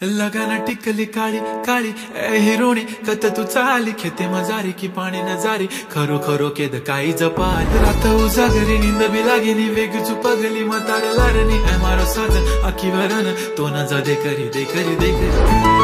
लगाना टिकली काळी काळी ए हिरोणी कत तू चाली खेते मजारी की पाणी नजारी खरो खरो केद काही जपाल रात उजागरी निंद बी लागेनी वेग चुपगली मतार लारणी ए मारो साजन आखी वरन तो न जा दे करी दे करी दे करी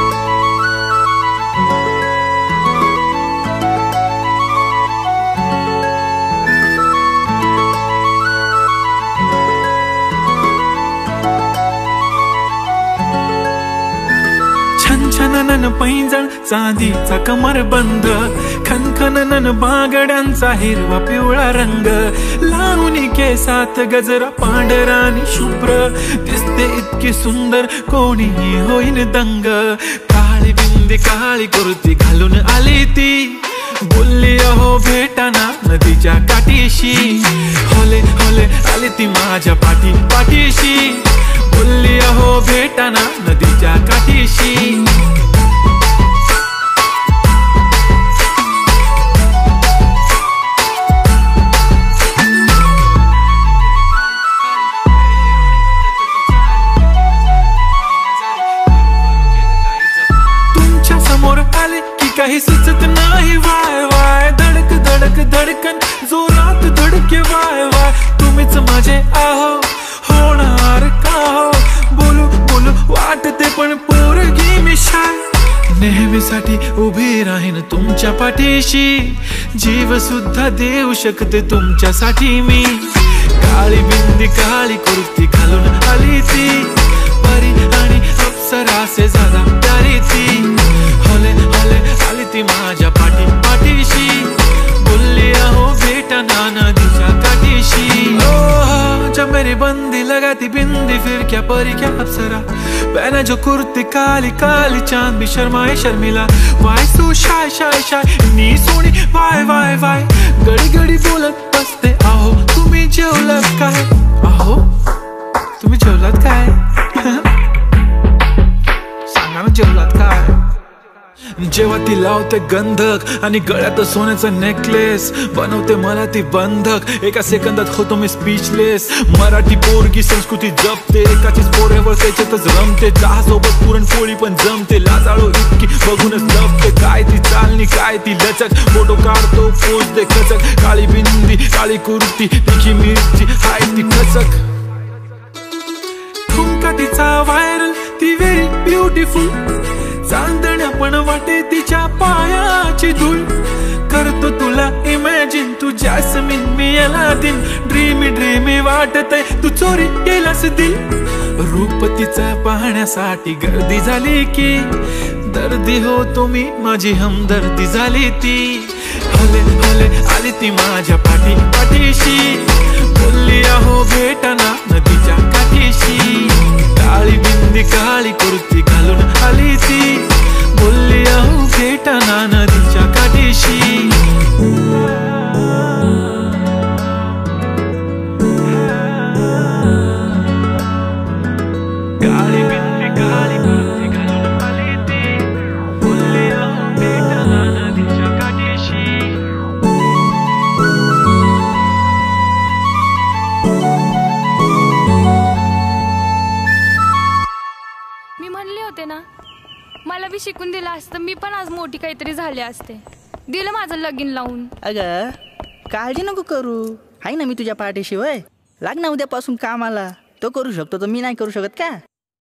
छनछनन पैंजण चांदीचा कमर बंद खनखनन बागड्यांचा हिरवा पिवळा रंग लावणी केसात गजरा पांढरानी शुभ्र दिसते इतकी सुंदर कोणीही होईन दंग काळी बिंदी काळी कुर्ती घालून आली ती बोलली अहो भेटाना नदीच्या काठीशी होले होले आली ती माझ्या पाठी पाठीशी बोलली अहो भेटाना नदीच्या काठीशी तुमच्या समोर आले की काही सुचत नाही वाय वाय धडक धडक धडकन जोरात धडके वाय वाय तुम्हीच माझे आहो होणार का हो बोलू बोलू वाटते पण पोरगी मी शाय नेहमीसाठी उभी राहीन तुमच्या पाठीशी जीव सुद्धा देऊ शकते तुमच्यासाठी मी काळी बिंदी काळी कुर्ती घालून आली ती परी आणि अप्सरासे झाला प्यारी ती होले होले आली ती माझ्या पाठी पाठीशी बोलली अहो भेटना नदीच्या काठीशी जब मेरी बंदी लगाती बिंदी फिर क्या परी क्या अप्सरा पहना जो कुर्ती काली काली चांद भी शर्माए शर्मिला why so shy shy shy नी सोनी वाय वाय वाय गडी गडी बोलत बसते आहो तुम्ही जेवलात काय आहो तुम्ही जेवलात काय सांगा ना जेवलात काय जेव्हा ती लावते गंधक आणि गळ्यात सोन्याचा नेकलेस बनवते मला ती बंधक एका सेकंदात होतो मी स्पीचलेस मराठी पोरगी संस्कृती जपते एकाचीच पोरेवर त्याच्यातच रमते चहा सोबत पुरणपोळी पण जमते लाजाळू इतकी बघूनच लपते काय ती चालणी काय ती लचक फोटो काढतो पोच दे खचक काळी बिंदी काळी कुर्ती तिखी मिरची हाय ती खचक ठुमका तिचा व्हायरल ती व्हेरी ब्युटिफुल चांदण्या पण वाटे तिच्या पायाची धूळ करतो तुला इमॅजिन तू जॅस्मिन मी अलादीन ड्रीमी ड्रीमी वाटतय तू चोरी केलास दिल रूप तिचा पाहण्यासाठी गर्दी झाली की दर्दी हो तुम्ही माझी हमदर्दी झाली ती हले हले आली ती माझ्या पाठी पाठीशी बोलली अहो भेटना नदीच्या काठीशी काळी बिंदी काळी कुर्ती घालून आली ती बोलली अहो भेटना नदीच्या काठीशी काळी बिंदी काळी कुर्ती घालून आली ती बोलली अहो भेटना नदीच्या काठीशी मी म्हणले होते ना मला बी शिकून दिलं असतं मी पण आज मोठी काहीतरी झाले असते दिलं माझं लगीन लावून अगं काळजी नको करू आहे ना मी तुझ्या पाठीशी वय लाग ना उद्यापासून कामाला तो करू शकतो तर मी नाही करू शकत का